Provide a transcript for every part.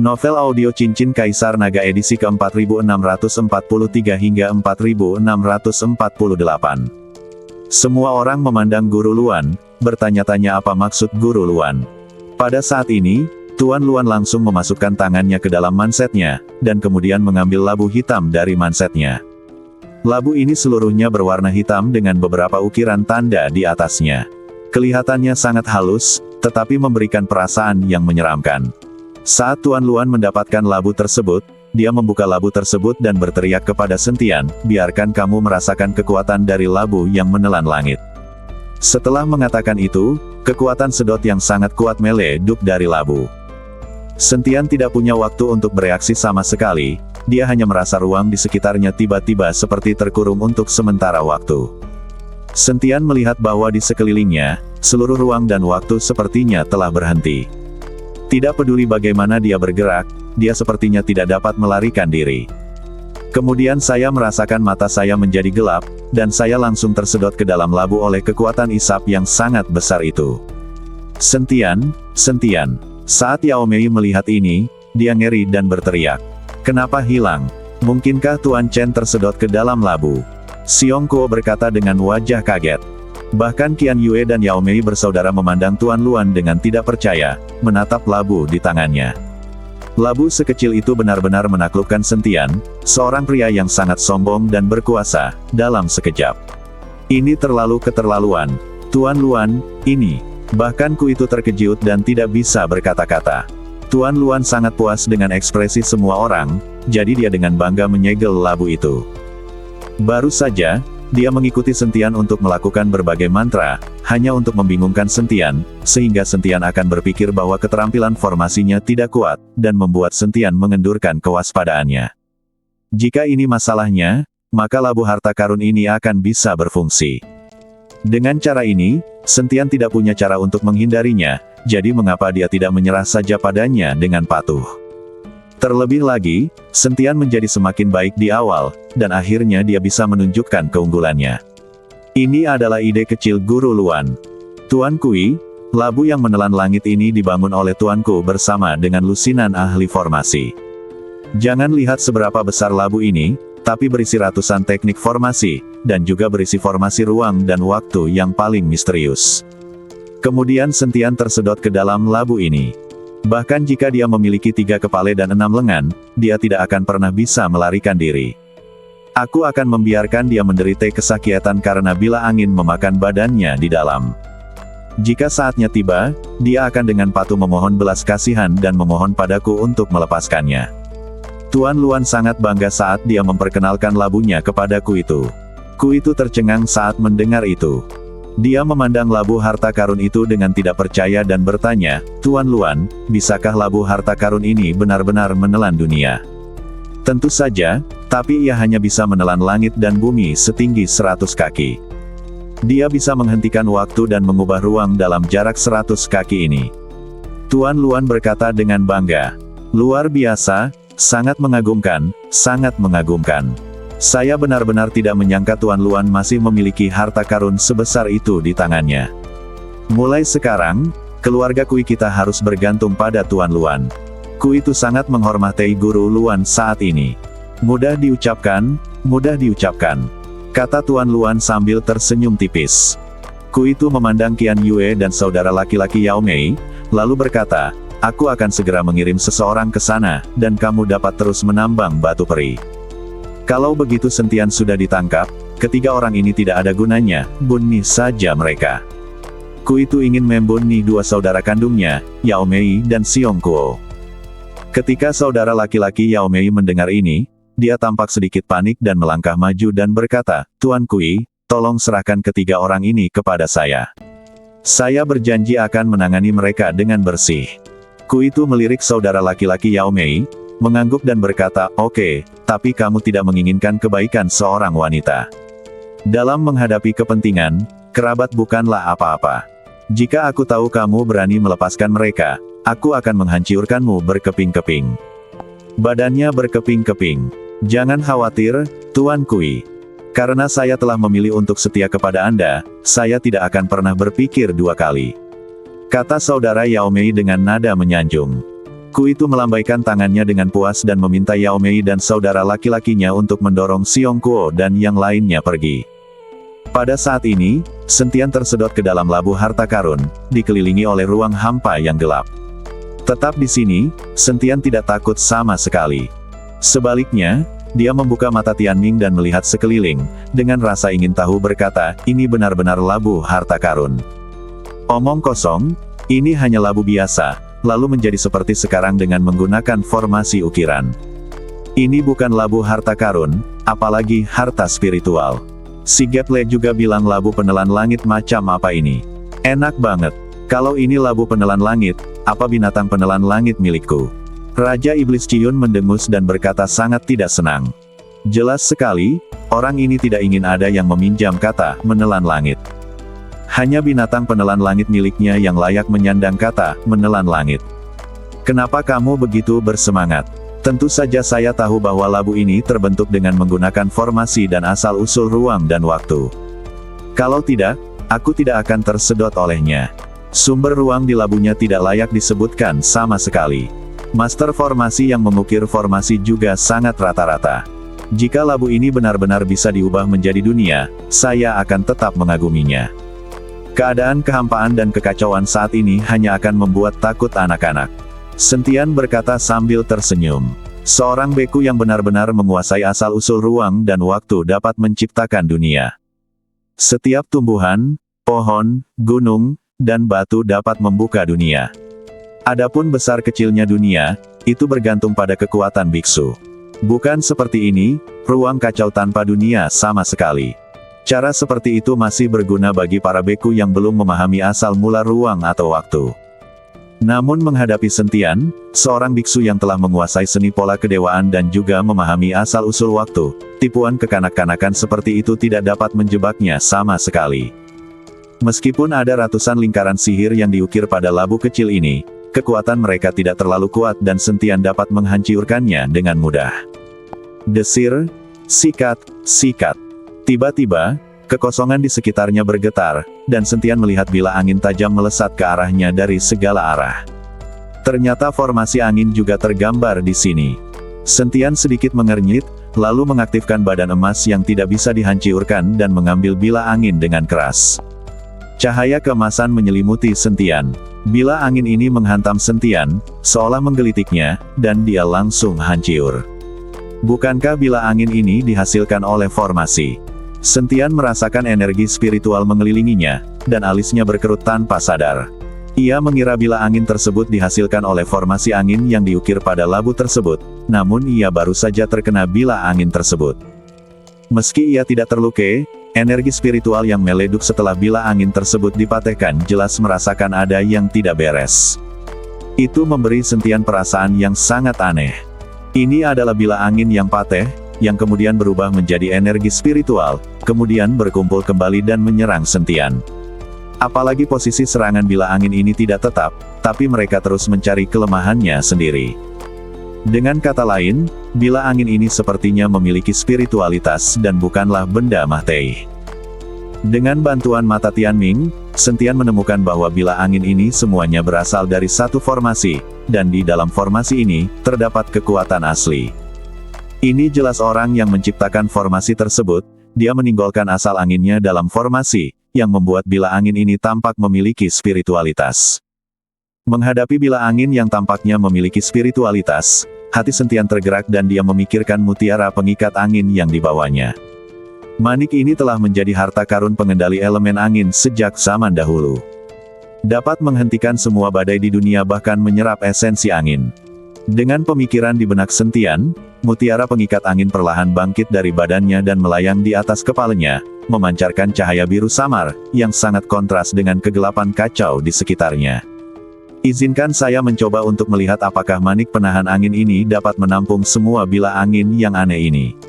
Novel audio Cincin Kaisar Naga edisi ke-4643 hingga 4648. Semua orang memandang Guru Luan, bertanya-tanya apa maksud Guru Luan. Pada saat ini, Tuan Luan langsung memasukkan tangannya ke dalam mansetnya, dan kemudian mengambil labu hitam dari mansetnya. Labu ini seluruhnya berwarna hitam dengan beberapa ukiran tanda di atasnya. Kelihatannya sangat halus, tetapi memberikan perasaan yang menyeramkan. Saat Tuan Luan mendapatkan labu tersebut, dia membuka labu tersebut dan berteriak kepada Sentian, "Biarkan kamu merasakan kekuatan dari labu yang menelan langit." Setelah mengatakan itu, kekuatan sedot yang sangat kuat meleduk dari labu. Sentian tidak punya waktu untuk bereaksi sama sekali, dia hanya merasa ruang di sekitarnya tiba-tiba seperti terkurung untuk sementara waktu. Sentian melihat bahwa di sekelilingnya, seluruh ruang dan waktu sepertinya telah berhenti. Tidak peduli bagaimana dia bergerak, dia sepertinya tidak dapat melarikan diri. Kemudian saya merasakan mata saya menjadi gelap, dan saya langsung tersedot ke dalam labu oleh kekuatan isap yang sangat besar itu. Sentian. Saat Yao Mei melihat ini, dia ngeri dan berteriak. "Kenapa hilang? Mungkinkah Tuan Chen tersedot ke dalam labu?" Xiong Kuo berkata dengan wajah kaget. Bahkan Qian Yue dan Yao Mei bersaudara memandang Tuan Luan dengan tidak percaya, menatap labu di tangannya. Labu sekecil itu benar-benar menaklukkan Sentian, seorang pria yang sangat sombong dan berkuasa, dalam sekejap. "Ini terlalu keterlaluan. Tuan Luan, ini." Bahkan Ku itu terkejut dan tidak bisa berkata-kata. Tuan Luan sangat puas dengan ekspresi semua orang, jadi dia dengan bangga menyegel labu itu. Baru saja, dia mengikuti Sentian untuk melakukan berbagai mantra, hanya untuk membingungkan Sentian, sehingga Sentian akan berpikir bahwa keterampilan formasinya tidak kuat, dan membuat Sentian mengendurkan kewaspadaannya. Jika ini masalahnya, maka labu harta karun ini akan bisa berfungsi. Dengan cara ini, Sentian tidak punya cara untuk menghindarinya, jadi mengapa dia tidak menyerah saja padanya dengan patuh. Terlebih lagi, Sentian menjadi semakin baik di awal, dan akhirnya dia bisa menunjukkan keunggulannya. Ini adalah ide kecil Guru Luan. "Tuan Kui, labu yang menelan langit ini dibangun oleh Tuanku bersama dengan lusinan ahli formasi. Jangan lihat seberapa besar labu ini, tapi berisi ratusan teknik formasi, dan juga berisi formasi ruang dan waktu yang paling misterius." Kemudian Sentian tersedot ke dalam labu ini. Bahkan jika dia memiliki 3 kepala dan 6 lengan, dia tidak akan pernah bisa melarikan diri. "Aku akan membiarkan dia menderita kesakitan karena bila angin memakan badannya di dalam. Jika saatnya tiba, dia akan dengan patuh memohon belas kasihan dan memohon padaku untuk melepaskannya." Tuan Luan sangat bangga saat dia memperkenalkan labunya kepadaku itu. Ku itu tercengang saat mendengar itu. Dia memandang labu harta karun itu dengan tidak percaya dan bertanya, "Tuan Luan, bisakah labu harta karun ini benar-benar menelan dunia?" "Tentu saja, tapi ia hanya bisa menelan langit dan bumi setinggi 100 kaki. Dia bisa menghentikan waktu dan mengubah ruang dalam jarak 100 kaki ini." Tuan Luan berkata dengan bangga. "Luar biasa, sangat mengagumkan, sangat mengagumkan. Saya benar-benar tidak menyangka Tuan Luan masih memiliki harta karun sebesar itu di tangannya. Mulai sekarang, keluarga Kui kita harus bergantung pada Tuan Luan. Ku itu sangat menghormati Guru Luan saat ini." Mudah diucapkan, kata Tuan Luan sambil tersenyum tipis. Ku itu memandang Qian Yue dan saudara laki-laki Yao Mei, lalu berkata, "Aku akan segera mengirim seseorang ke sana, dan kamu dapat terus menambang batu peri. Kalau begitu Sentian sudah ditangkap, ketiga orang ini tidak ada gunanya, bunuh saja mereka." Ku itu ingin membunuh 2 saudara kandungnya, Yao Mei dan Xiong Kuo. Ketika saudara laki-laki Yao Mei mendengar ini, dia tampak sedikit panik dan melangkah maju dan berkata, "Tuan Kui, tolong serahkan ketiga orang ini kepada saya. Saya berjanji akan menangani mereka dengan bersih." Ku itu melirik saudara laki-laki Yao Mei, mengangguk dan berkata, "Oke, tapi kamu tidak menginginkan kebaikan seorang wanita. Dalam menghadapi kepentingan, kerabat bukanlah apa-apa. Jika aku tahu kamu berani melepaskan mereka, aku akan menghancurkanmu berkeping-keping." Badannya berkeping-keping. "Jangan khawatir, Tuan Kui. Karena saya telah memilih untuk setia kepada Anda, saya tidak akan pernah berpikir 2 kali," kata saudara Yao Mei dengan nada menyanjung. Ku itu melambaikan tangannya dengan puas dan meminta Yao Mei dan saudara laki-lakinya untuk mendorong Xiong Kuo dan yang lainnya pergi. Pada saat ini, Sentian tersedot ke dalam labu harta karun, dikelilingi oleh ruang hampa yang gelap. Tetap di sini, Sentian tidak takut sama sekali. Sebaliknya, dia membuka mata Tianming dan melihat sekeliling, dengan rasa ingin tahu berkata, ini benar-benar labu harta karun. Omong kosong, ini hanya labu biasa, lalu menjadi seperti sekarang dengan menggunakan formasi ukiran. Ini bukan labu harta karun, apalagi harta spiritual. Si Geple juga bilang labu penelan langit macam apa ini. Enak banget. Kalau ini labu penelan langit, apa binatang penelan langit milikku? Raja Iblis Ciun mendengus dan berkata sangat tidak senang. Jelas sekali, orang ini tidak ingin ada yang meminjam kata menelan langit. Hanya binatang penelan langit miliknya yang layak menyandang kata menelan langit. Kenapa kamu begitu bersemangat? Tentu saja saya tahu bahwa labu ini terbentuk dengan menggunakan formasi dan asal-usul ruang dan waktu. Kalau tidak, aku tidak akan tersedot olehnya. Sumber ruang di labunya tidak layak disebutkan sama sekali. Master formasi yang mengukir formasi juga sangat rata-rata. Jika labu ini benar-benar bisa diubah menjadi dunia, saya akan tetap mengaguminya. Keadaan kehampaan dan kekacauan saat ini hanya akan membuat takut anak-anak. Sentian berkata sambil tersenyum. Seorang beku yang benar-benar menguasai asal-usul ruang dan waktu dapat menciptakan dunia. Setiap tumbuhan, pohon, gunung, dan batu dapat membuka dunia. Adapun besar kecilnya dunia, itu bergantung pada kekuatan biksu. Bukan seperti ini, ruang kacau tanpa dunia sama sekali. Cara seperti itu masih berguna bagi para beku yang belum memahami asal mula ruang atau waktu. Namun menghadapi Sentian, seorang biksu yang telah menguasai seni pola kedewaan dan juga memahami asal-usul waktu, tipuan kekanak-kanakan seperti itu tidak dapat menjebaknya sama sekali. Meskipun ada ratusan lingkaran sihir yang diukir pada labu kecil ini, kekuatan mereka tidak terlalu kuat dan Sentian dapat menghancurkannya dengan mudah. Desir, sikat, sikat. Tiba-tiba, kekosongan di sekitarnya bergetar, dan Sentian melihat bila angin tajam melesat ke arahnya dari segala arah. Ternyata formasi angin juga tergambar di sini. Sentian sedikit mengernyit, lalu mengaktifkan badan emas yang tidak bisa dihancurkan dan mengambil bila angin dengan keras. Cahaya keemasan menyelimuti Sentian. Bila angin ini menghantam Sentian, seolah menggelitiknya, dan dia langsung hancur. Bukankah bila angin ini dihasilkan oleh formasi? Sentian merasakan energi spiritual mengelilinginya, dan alisnya berkerut tanpa sadar. Ia mengira bila angin tersebut dihasilkan oleh formasi angin yang diukir pada labu tersebut, namun ia baru saja terkena bila angin tersebut. Meski ia tidak terluka, energi spiritual yang meleduk setelah bila angin tersebut dipatahkan jelas merasakan ada yang tidak beres. Itu memberi Sentian perasaan yang sangat aneh. Ini adalah bila angin yang patah, yang kemudian berubah menjadi energi spiritual, kemudian berkumpul kembali dan menyerang Sentian. Apalagi posisi serangan bila angin ini tidak tetap, tapi mereka terus mencari kelemahannya sendiri. Dengan kata lain, bila angin ini sepertinya memiliki spiritualitas dan bukanlah benda materi. Dengan bantuan mata Tianming, Sentian menemukan bahwa bila angin ini semuanya berasal dari satu formasi, dan di dalam formasi ini, terdapat kekuatan asli. Ini jelas orang yang menciptakan formasi tersebut, dia meninggalkan asal anginnya dalam formasi, yang membuat bila angin ini tampak memiliki spiritualitas. Menghadapi bila angin yang tampaknya memiliki spiritualitas, hati Sentian tergerak dan dia memikirkan mutiara pengikat angin yang dibawanya. Manik ini telah menjadi harta karun pengendali elemen angin sejak zaman dahulu. Dapat menghentikan semua badai di dunia bahkan menyerap esensi angin. Dengan pemikiran di benak Sentian, mutiara pengikat angin perlahan bangkit dari badannya dan melayang di atas kepalanya, memancarkan cahaya biru samar, yang sangat kontras dengan kegelapan kacau di sekitarnya. Izinkan saya mencoba untuk melihat apakah manik penahan angin ini dapat menampung semua bila angin yang aneh ini.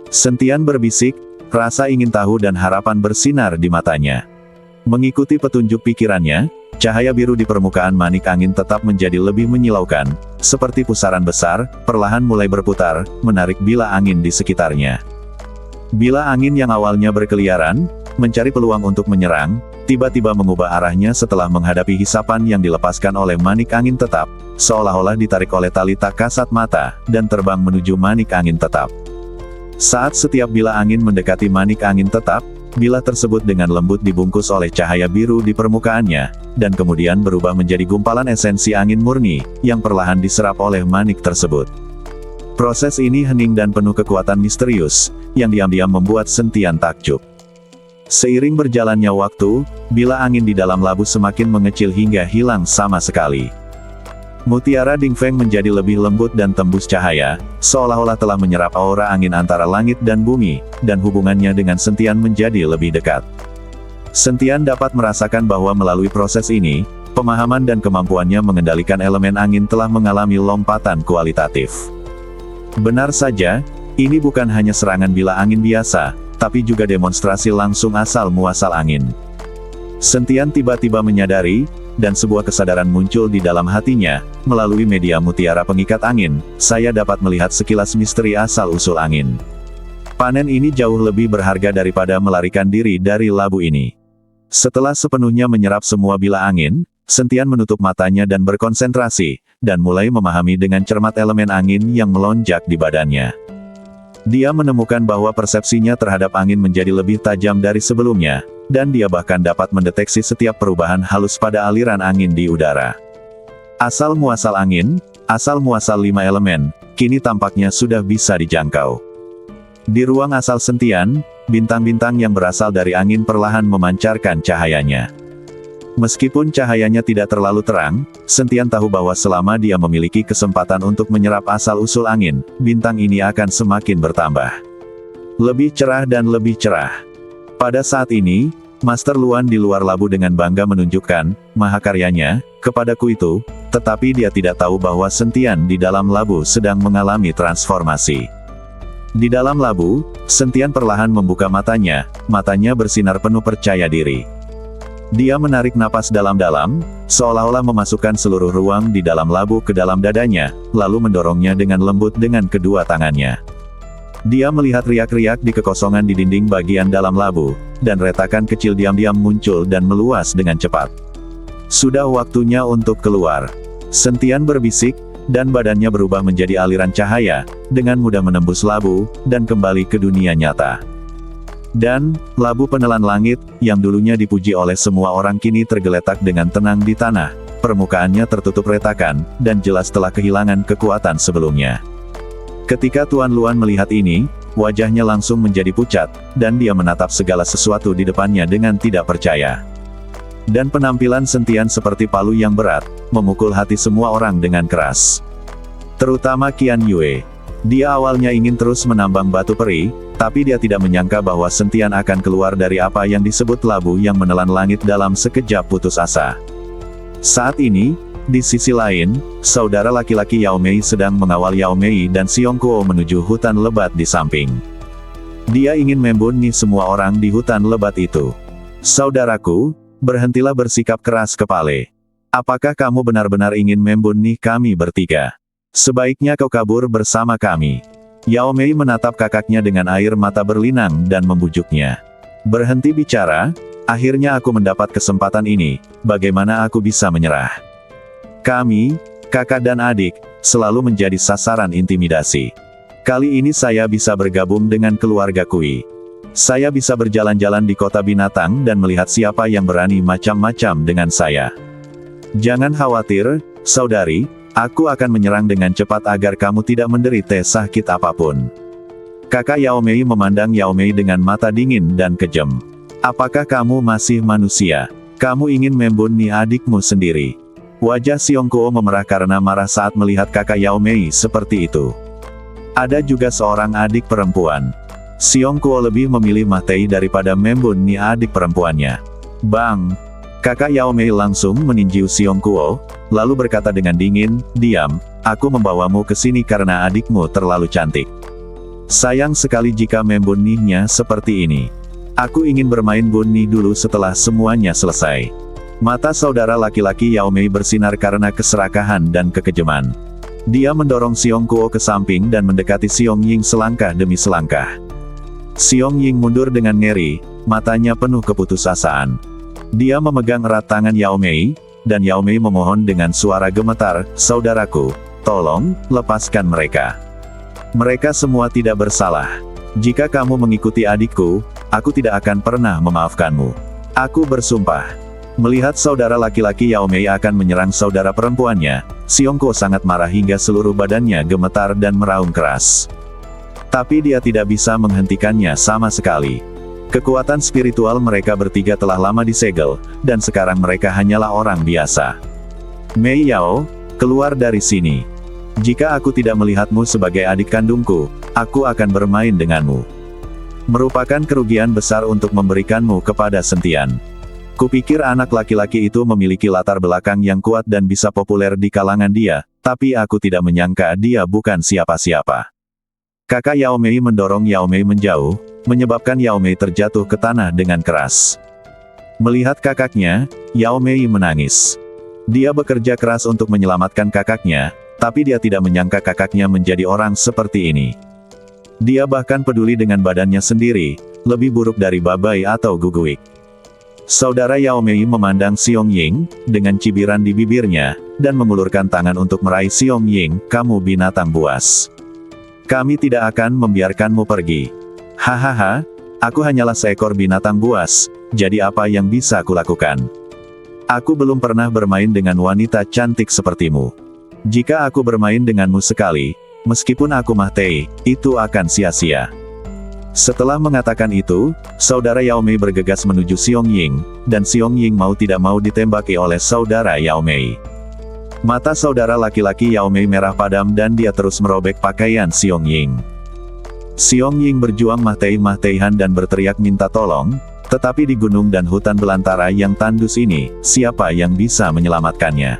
Sentian berbisik, rasa ingin tahu dan harapan bersinar di matanya. Mengikuti petunjuk pikirannya, cahaya biru di permukaan manik angin tetap menjadi lebih menyilaukan, seperti pusaran besar, perlahan mulai berputar, menarik bila angin di sekitarnya. Bila angin yang awalnya berkeliaran, mencari peluang untuk menyerang, tiba-tiba mengubah arahnya setelah menghadapi hisapan yang dilepaskan oleh manik angin tetap, seolah-olah ditarik oleh tali tak kasat mata, dan terbang menuju manik angin tetap. Saat setiap bila angin mendekati manik angin tetap, bila tersebut dengan lembut dibungkus oleh cahaya biru di permukaannya, dan kemudian berubah menjadi gumpalan esensi angin murni, yang perlahan diserap oleh manik tersebut. Proses ini hening dan penuh kekuatan misterius, yang diam-diam membuat Sentian takjub. Seiring berjalannya waktu, bila angin di dalam labu semakin mengecil hingga hilang sama sekali. Mutiara Dingfeng menjadi lebih lembut dan tembus cahaya, seolah-olah telah menyerap aura angin antara langit dan bumi, dan hubungannya dengan Sentian menjadi lebih dekat. Sentian dapat merasakan bahwa melalui proses ini, pemahaman dan kemampuannya mengendalikan elemen angin telah mengalami lompatan kualitatif. Benar saja, ini bukan hanya serangan bila angin biasa, tapi juga demonstrasi langsung asal-muasal angin. Sentian tiba-tiba menyadari, dan sebuah kesadaran muncul di dalam hatinya, melalui media mutiara pengikat angin, saya dapat melihat sekilas misteri asal-usul angin. Panen ini jauh lebih berharga daripada melarikan diri dari labu ini. Setelah sepenuhnya menyerap semua bila angin, Sentian menutup matanya dan berkonsentrasi, dan mulai memahami dengan cermat elemen angin yang melonjak di badannya. Dia menemukan bahwa persepsinya terhadap angin menjadi lebih tajam dari sebelumnya, dan dia bahkan dapat mendeteksi setiap perubahan halus pada aliran angin di udara. Asal-muasal angin, asal-muasal 5 elemen, kini tampaknya sudah bisa dijangkau. Di ruang asal Sentian, bintang-bintang yang berasal dari angin perlahan memancarkan cahayanya. Meskipun cahayanya tidak terlalu terang, Sentian tahu bahwa selama dia memiliki kesempatan untuk menyerap asal-usul angin, bintang ini akan semakin bertambah. Lebih cerah dan lebih cerah. Pada saat ini, Master Luan di luar labu dengan bangga menunjukkan mahakaryanya kepadaku itu, tetapi dia tidak tahu bahwa Sentian di dalam labu sedang mengalami transformasi. Di dalam labu, Sentian perlahan membuka matanya bersinar penuh percaya diri. Dia menarik napas dalam-dalam, seolah-olah memasukkan seluruh ruang di dalam labu ke dalam dadanya, lalu mendorongnya dengan lembut dengan kedua tangannya. Dia melihat riak-riak di kekosongan di dinding bagian dalam labu, dan retakan kecil diam-diam muncul dan meluas dengan cepat. Sudah waktunya untuk keluar. Sentian berbisik, dan badannya berubah menjadi aliran cahaya, dengan mudah menembus labu, dan kembali ke dunia nyata. Dan, labu penelan langit, yang dulunya dipuji oleh semua orang kini tergeletak dengan tenang di tanah, permukaannya tertutup retakan, dan jelas telah kehilangan kekuatan sebelumnya. Ketika Tuan Luan melihat ini, wajahnya langsung menjadi pucat, dan dia menatap segala sesuatu di depannya dengan tidak percaya. Dan penampilan Sentian seperti palu yang berat, memukul hati semua orang dengan keras. Terutama Qian Yue. Dia awalnya ingin terus menambang batu peri, tapi dia tidak menyangka bahwa Sentian akan keluar dari apa yang disebut labu yang menelan langit dalam sekejap putus asa. Saat ini, di sisi lain, saudara laki-laki Yao Mei sedang mengawal Yao Mei dan Xiong Kuo menuju hutan lebat di samping. Dia ingin membunuh semua orang di hutan lebat itu. Saudaraku, berhentilah bersikap keras kepala. Apakah kamu benar-benar ingin membunuh kami bertiga? Sebaiknya kau kabur bersama kami. Yao Mei menatap kakaknya dengan air mata berlinang dan membujuknya. Berhenti bicara, akhirnya aku mendapat kesempatan ini, bagaimana aku bisa menyerah? Kami, kakak dan adik, selalu menjadi sasaran intimidasi. Kali ini saya bisa bergabung dengan keluarga Kui. Saya bisa berjalan-jalan di kota binatang dan melihat siapa yang berani macam-macam dengan saya. Jangan khawatir, saudari. Aku akan menyerang dengan cepat agar kamu tidak menderita sakit apapun. Kakak Yao Mei memandang Yao Mei dengan mata dingin dan kejam. Apakah kamu masih manusia? Kamu ingin membunuh adikmu sendiri? Wajah Xiong Kuo memerah karena marah saat melihat kakak Yao Mei seperti itu. Ada juga seorang adik perempuan. Xiong Kuo lebih memilih mati daripada membunuh adik perempuannya. Bang! Kakak Yao Mei langsung meninju Xiong Kuo, lalu berkata dengan dingin, diam, aku membawamu ke sini karena adikmu terlalu cantik. Sayang sekali jika membunuhnya seperti ini. Aku ingin bermain bunyi dulu setelah semuanya selesai. Mata saudara laki-laki Yao Mei bersinar karena keserakahan dan kekejaman. Dia mendorong Xiong Kuo ke samping dan mendekati Xiong Ying selangkah demi selangkah. Xiong Ying mundur dengan ngeri, matanya penuh keputusasaan. Dia memegang erat tangan Yao Mei, dan Yao Mei memohon dengan suara gemetar, "Saudaraku, tolong, lepaskan mereka. Mereka semua tidak bersalah. Jika kamu mengikuti adikku, aku tidak akan pernah memaafkanmu. Aku bersumpah." Melihat saudara laki-laki Yao Mei akan menyerang saudara perempuannya, Xiong Kuo sangat marah hingga seluruh badannya gemetar dan meraung keras. Tapi dia tidak bisa menghentikannya sama sekali. Kekuatan spiritual mereka bertiga telah lama disegel, dan sekarang mereka hanyalah orang biasa. "Mei Yao, keluar dari sini. Jika aku tidak melihatmu sebagai adik kandungku, aku akan bermain denganmu. Merupakan kerugian besar untuk memberikanmu kepada Sentian. Kupikir anak laki-laki itu memiliki latar belakang yang kuat dan bisa populer di kalangan dia, tapi aku tidak menyangka dia bukan siapa-siapa." Kakak Yao Mei mendorong Yao Mei menjauh, menyebabkan Yao Mei terjatuh ke tanah dengan keras. Melihat kakaknya, Yao Mei menangis. Dia bekerja keras untuk menyelamatkan kakaknya, tapi dia tidak menyangka kakaknya menjadi orang seperti ini. Dia bahkan peduli dengan badannya sendiri, lebih buruk dari babai atau guguik. Saudara Yao Mei memandang Xiong Ying, dengan cibiran di bibirnya, dan mengulurkan tangan untuk meraih Xiong Ying, "Kamu binatang buas. Kami tidak akan membiarkanmu pergi." "Hahaha, aku hanyalah seekor binatang buas, jadi apa yang bisa kulakukan? Aku belum pernah bermain dengan wanita cantik sepertimu. Jika aku bermain denganmu sekali, meskipun aku Mah Tei, itu akan sia-sia." Setelah mengatakan itu, saudara Yao Mei bergegas menuju Xiong Ying, dan Xiong Ying mau tidak mau ditembaki oleh saudara Yao Mei. Mata saudara laki-laki Yao Mei merah padam dan dia terus merobek pakaian Xiong Ying. Xiong Ying berjuang mah-tei-han dan berteriak minta tolong, tetapi di gunung dan hutan belantara yang tandus ini, siapa yang bisa menyelamatkannya?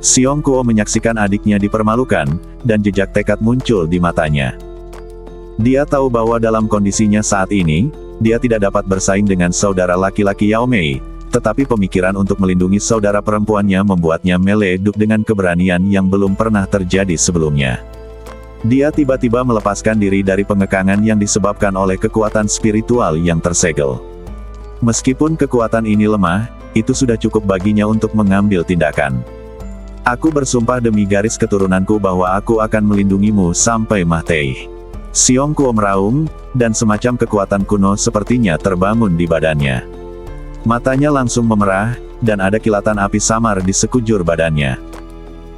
Xiong Kuo menyaksikan adiknya dipermalukan, dan jejak tekad muncul di matanya. Dia tahu bahwa dalam kondisinya saat ini, dia tidak dapat bersaing dengan saudara laki-laki Yao Mei, tetapi pemikiran untuk melindungi saudara perempuannya membuatnya meleduk dengan keberanian yang belum pernah terjadi sebelumnya. Dia tiba-tiba melepaskan diri dari pengekangan yang disebabkan oleh kekuatan spiritual yang tersegel. Meskipun kekuatan ini lemah, itu sudah cukup baginya untuk mengambil tindakan. "Aku bersumpah demi garis keturunanku bahwa aku akan melindungimu sampai Mah Tei." Xiong Kuo meraung, dan semacam kekuatan kuno sepertinya terbangun di badannya. Matanya langsung memerah, dan ada kilatan api samar di sekujur badannya.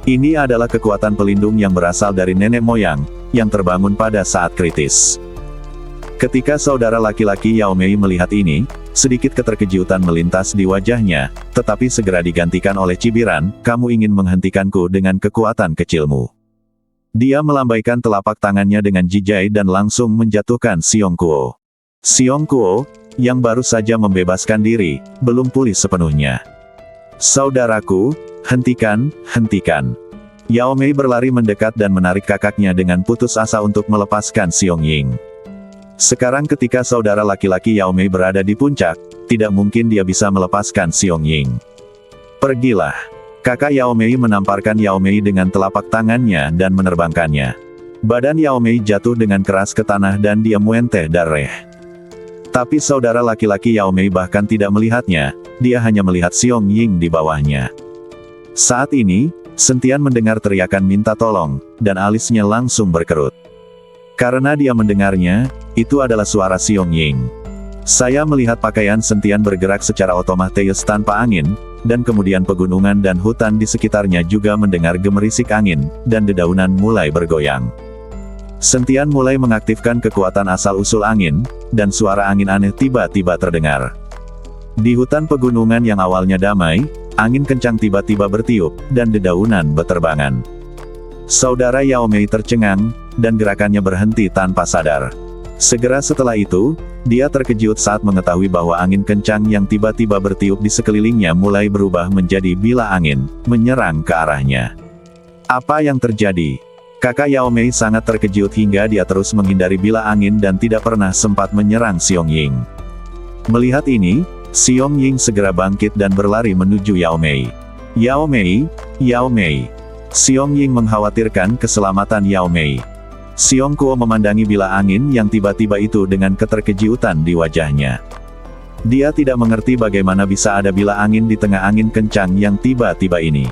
Ini adalah kekuatan pelindung yang berasal dari nenek moyang, yang terbangun pada saat kritis. Ketika saudara laki-laki Yao Mei melihat ini, sedikit keterkejutan melintas di wajahnya, tetapi segera digantikan oleh cibiran, "Kamu ingin menghentikanku dengan kekuatan kecilmu." Dia melambaikan telapak tangannya dengan jijai dan langsung menjatuhkan Xiong Kuo. Xiong Kuo, yang baru saja membebaskan diri, belum pulih sepenuhnya. "Saudaraku, hentikan, hentikan." Yao Mei berlari mendekat dan menarik kakaknya dengan putus asa untuk melepaskan Xiong Ying. Sekarang ketika saudara laki-laki Yao Mei berada di puncak, tidak mungkin dia bisa melepaskan Xiong Ying. "Pergilah." Kakak Yao Mei menamparkan Yao Mei dengan telapak tangannya dan menerbangkannya. Badan Yao Mei jatuh dengan keras ke tanah dan dia muenteh darah. Tapi saudara laki-laki Yao Mei bahkan tidak melihatnya, dia hanya melihat Xiong Ying di bawahnya. Saat ini, Sentian mendengar teriakan minta tolong, dan alisnya langsung berkerut. Karena dia mendengarnya, itu adalah suara Xiong Ying. "Saya melihat pakaian Sentian bergerak secara otomatis tanpa angin, dan kemudian pegunungan dan hutan di sekitarnya juga mendengar gemerisik angin, dan dedaunan mulai bergoyang. Sentian mulai mengaktifkan kekuatan asal-usul angin, dan suara angin aneh tiba-tiba terdengar. Di hutan pegunungan yang awalnya damai, angin kencang tiba-tiba bertiup, dan dedaunan beterbangan. Saudara Yao Mei tercengang, dan gerakannya berhenti tanpa sadar. Segera setelah itu, dia terkejut saat mengetahui bahwa angin kencang yang tiba-tiba bertiup di sekelilingnya mulai berubah menjadi bila angin, menyerang ke arahnya. Apa yang terjadi? Kakak Yao Mei sangat terkejut hingga dia terus menghindari bila angin dan tidak pernah sempat menyerang Xiong Ying. Melihat ini, Xiong Ying segera bangkit dan berlari menuju Yao Mei. "Yao Mei, Yao Mei." Xiong Ying mengkhawatirkan keselamatan Yao Mei. Xiong Kuo memandangi bila angin yang tiba-tiba itu dengan keterkejutan di wajahnya. Dia tidak mengerti bagaimana bisa ada bila angin di tengah angin kencang yang tiba-tiba ini.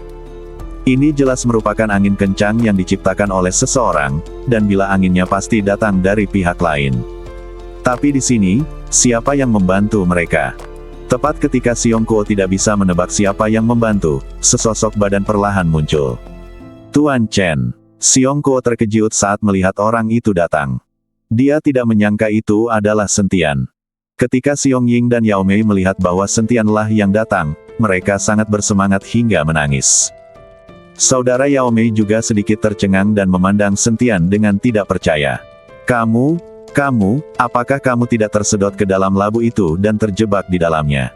Ini jelas merupakan angin kencang yang diciptakan oleh seseorang, dan bila anginnya pasti datang dari pihak lain. Tapi di sini, siapa yang membantu mereka? Tepat ketika Xiong Kuo tidak bisa menebak siapa yang membantu, sesosok badan perlahan muncul. Tuan Chen. Xiong Kuo terkejut saat melihat orang itu datang. Dia tidak menyangka itu adalah Sentian. Ketika Xiong Ying dan Yao Mei melihat bahwa Sentianlah yang datang, mereka sangat bersemangat hingga menangis. Saudara Yao Mei juga sedikit tercengang dan memandang Sentian dengan tidak percaya. Kamu, apakah kamu tidak tersedot ke dalam labu itu dan terjebak di dalamnya?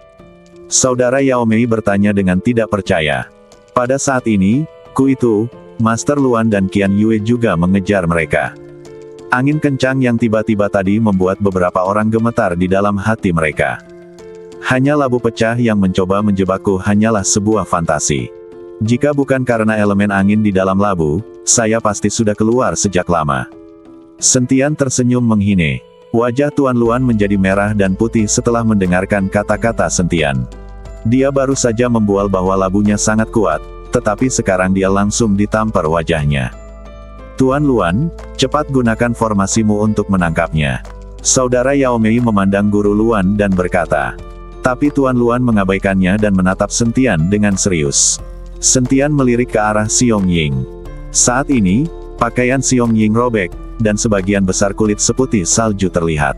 Saudara Yao Mei bertanya dengan tidak percaya. Pada saat ini, Ku itu, Master Luan dan Qian Yue juga mengejar mereka. Angin kencang yang tiba-tiba tadi membuat beberapa orang gemetar di dalam hati mereka. Hanya labu pecah yang mencoba menjebakku hanyalah sebuah fantasi. Jika bukan karena elemen angin di dalam labu, saya pasti sudah keluar sejak lama. Sentian tersenyum menghine. Wajah Tuan Luan menjadi merah dan putih setelah mendengarkan kata-kata Sentian. Dia baru saja membual bahwa labunya sangat kuat, tetapi sekarang dia langsung ditampar wajahnya. Tuan Luan, cepat gunakan formasimu untuk menangkapnya. Saudara Yao Mei memandang Guru Luan dan berkata. Tapi Tuan Luan mengabaikannya dan menatap Sentian dengan serius. Sentian melirik ke arah Xiong Ying. Saat ini, pakaian Xiong Ying robek, dan sebagian besar kulit seputih salju terlihat.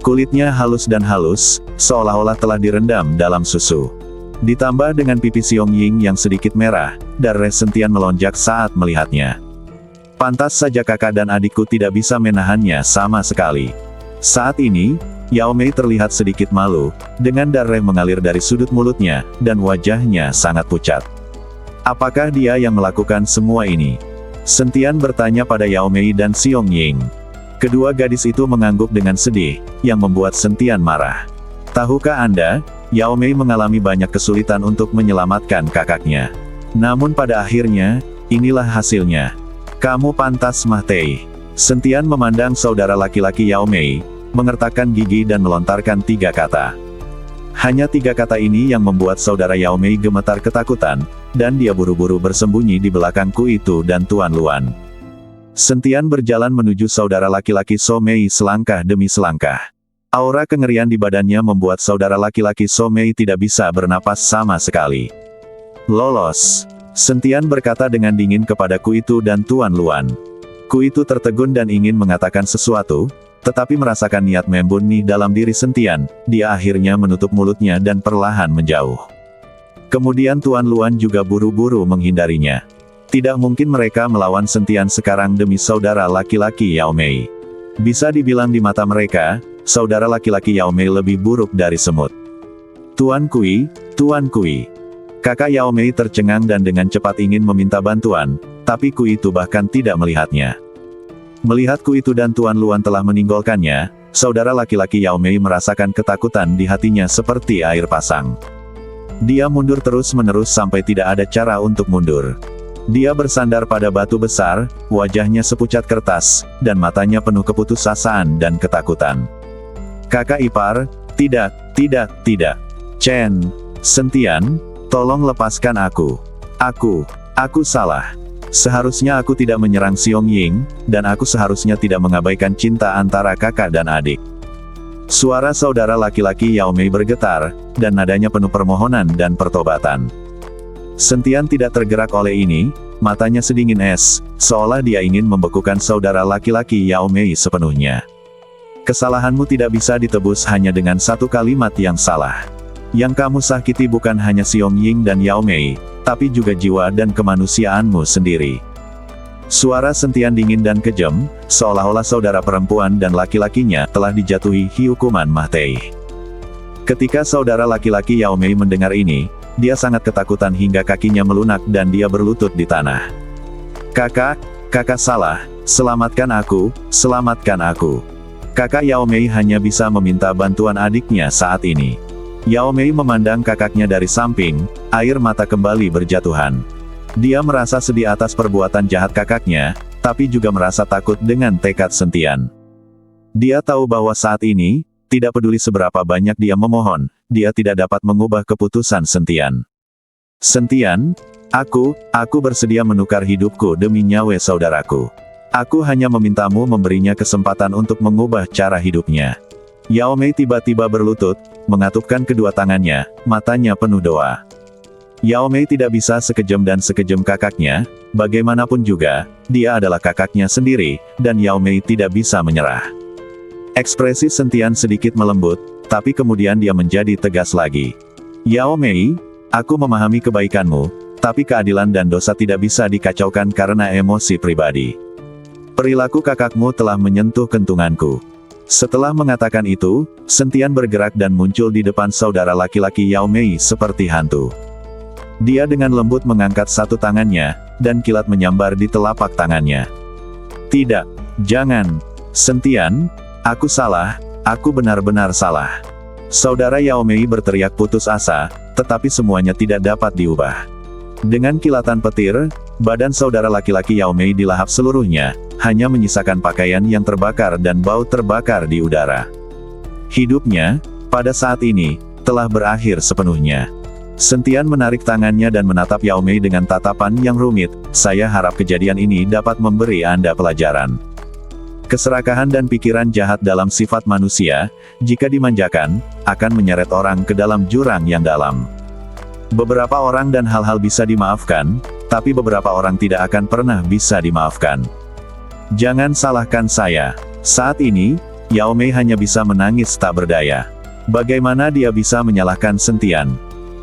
Kulitnya halus dan halus, seolah-olah telah direndam dalam susu. Ditambah dengan pipi Xiong Ying yang sedikit merah, darah Sentian melonjak saat melihatnya. Pantas saja kakak dan adikku tidak bisa menahannya sama sekali. Saat ini, Yao Mei terlihat sedikit malu, dengan darah mengalir dari sudut mulutnya, dan wajahnya sangat pucat. Apakah dia yang melakukan semua ini? Sentian bertanya pada Yao Mei dan Xiong Ying. Kedua gadis itu mengangguk dengan sedih, yang membuat Sentian marah. Tahukah Anda, Yao Mei mengalami banyak kesulitan untuk menyelamatkan kakaknya. Namun pada akhirnya, inilah hasilnya. Kamu pantas mati. Sentian memandang saudara laki-laki Yao Mei, mengertakkan gigi dan melontarkan 3 kata. Hanya 3 kata ini yang membuat saudara Yao Mei gemetar ketakutan, dan dia buru-buru bersembunyi di belakang Ku itu dan Tuan Luan. Sentian berjalan menuju saudara laki-laki So Mei selangkah demi selangkah. Aura kengerian di badannya membuat saudara laki-laki So Mei tidak bisa bernapas sama sekali. Lolos. Sentian berkata dengan dingin kepada Ku itu dan Tuan Luan. Ku itu tertegun dan ingin mengatakan sesuatu, tetapi merasakan niat membunuh dalam diri Sentian, dia akhirnya menutup mulutnya dan perlahan menjauh. Kemudian Tuan Luan juga buru-buru menghindarinya. Tidak mungkin mereka melawan Sentian sekarang demi saudara laki-laki Yao Mei. Bisa dibilang di mata mereka, saudara laki-laki Yao Mei lebih buruk dari semut. Tuan Kui. Kakak Yao Mei tercengang dan dengan cepat ingin meminta bantuan, tapi Ku itu bahkan tidak melihatnya. Melihat Ku itu dan Tuan Luan telah meninggalkannya, saudara laki-laki Yao Mei merasakan ketakutan di hatinya seperti air pasang. Dia mundur terus-menerus sampai tidak ada cara untuk mundur. Dia bersandar pada batu besar, wajahnya sepucat kertas, dan matanya penuh keputusasaan dan ketakutan. Kakak ipar, tidak. Chen, Sentian, tolong lepaskan aku. Aku salah. Seharusnya aku tidak menyerang Xiong Ying, dan aku seharusnya tidak mengabaikan cinta antara kakak dan adik. Suara saudara laki-laki Yao Mei bergetar, dan nadanya penuh permohonan dan pertobatan. Sentian tidak tergerak oleh ini, matanya sedingin es, seolah dia ingin membekukan saudara laki-laki Yao Mei sepenuhnya. Kesalahanmu tidak bisa ditebus hanya dengan satu kalimat yang salah. Yang kamu sakiti bukan hanya Xiong Ying dan Yao Mei, tapi juga jiwa dan kemanusiaanmu sendiri. Suara Sentian dingin dan kejam, seolah-olah saudara perempuan dan laki-lakinya telah dijatuhi hukuman mati. Ketika saudara laki-laki Yao Mei mendengar ini, dia sangat ketakutan hingga kakinya melunak dan dia berlutut di tanah. Kakak salah, selamatkan aku. Kakak Yao Mei hanya bisa meminta bantuan adiknya saat ini. Yao Mei memandang kakaknya dari samping, air mata kembali berjatuhan. Dia merasa sedih atas perbuatan jahat kakaknya, tapi juga merasa takut dengan tekad Sentian. Dia tahu bahwa saat ini, tidak peduli seberapa banyak dia memohon, dia tidak dapat mengubah keputusan Sentian. Sentian, aku bersedia menukar hidupku demi nyawa saudaraku. Aku hanya memintamu memberinya kesempatan untuk mengubah cara hidupnya. Yao Mei tiba-tiba berlutut, mengatupkan kedua tangannya, matanya penuh doa. Yao Mei tidak bisa sekejam dan sekejam kakaknya, bagaimanapun juga, dia adalah kakaknya sendiri, dan Yao Mei tidak bisa menyerah. Ekspresi Sentian sedikit melembut, tapi kemudian dia menjadi tegas lagi. Yao Mei, aku memahami kebaikanmu, tapi keadilan dan dosa tidak bisa dikacaukan karena emosi pribadi. Perilaku kakakmu telah menyentuh kentunganku. Setelah mengatakan itu, Sentian bergerak dan muncul di depan saudara laki-laki Yao Mei seperti hantu. Dia dengan lembut mengangkat satu tangannya, dan kilat menyambar di telapak tangannya. Tidak, jangan. Sentian, aku salah, aku benar-benar salah. Saudara Yao Mei berteriak putus asa, tetapi semuanya tidak dapat diubah. Dengan kilatan petir, badan saudara laki-laki Yao Mei dilahap seluruhnya, hanya menyisakan pakaian yang terbakar dan bau terbakar di udara. Hidupnya, pada saat ini, telah berakhir sepenuhnya. Sentian menarik tangannya dan menatap Yao Mei dengan tatapan yang rumit. Saya harap kejadian ini dapat memberi Anda pelajaran. Keserakahan dan pikiran jahat dalam sifat manusia, jika dimanjakan, akan menyeret orang ke dalam jurang yang dalam. Beberapa orang dan hal-hal bisa dimaafkan, tapi beberapa orang tidak akan pernah bisa dimaafkan. Jangan salahkan saya. Saat ini, Yao Mei hanya bisa menangis tak berdaya. Bagaimana dia bisa menyalahkan Sentian?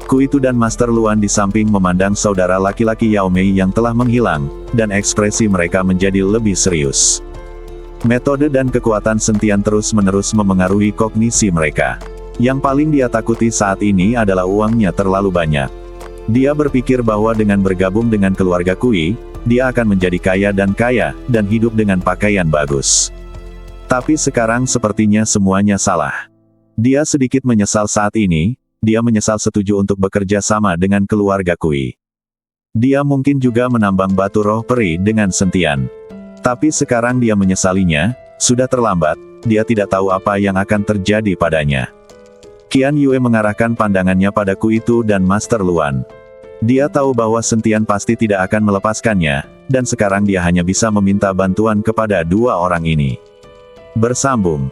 Kuitu dan Master Luan di samping memandang saudara laki-laki Yao Mei yang telah menghilang, dan ekspresi mereka menjadi lebih serius. Metode dan kekuatan Sentian terus-menerus memengaruhi kognisi mereka. Yang paling dia takuti saat ini adalah uangnya terlalu banyak. Dia berpikir bahwa dengan bergabung dengan keluarga Kui, dia akan menjadi kaya, dan hidup dengan pakaian bagus. Tapi sekarang sepertinya semuanya salah. Dia sedikit menyesal saat ini, dia menyesal setuju untuk bekerja sama dengan keluarga Kui. Dia mungkin juga menambang batu roh peri dengan Sentian. Tapi sekarang dia menyesalinya, sudah terlambat, dia tidak tahu apa yang akan terjadi padanya. Qian Yue mengarahkan pandangannya pada Kuitu dan Master Luan. Dia tahu bahwa Sentian pasti tidak akan melepaskannya, dan sekarang dia hanya bisa meminta bantuan kepada dua orang ini. Bersambung.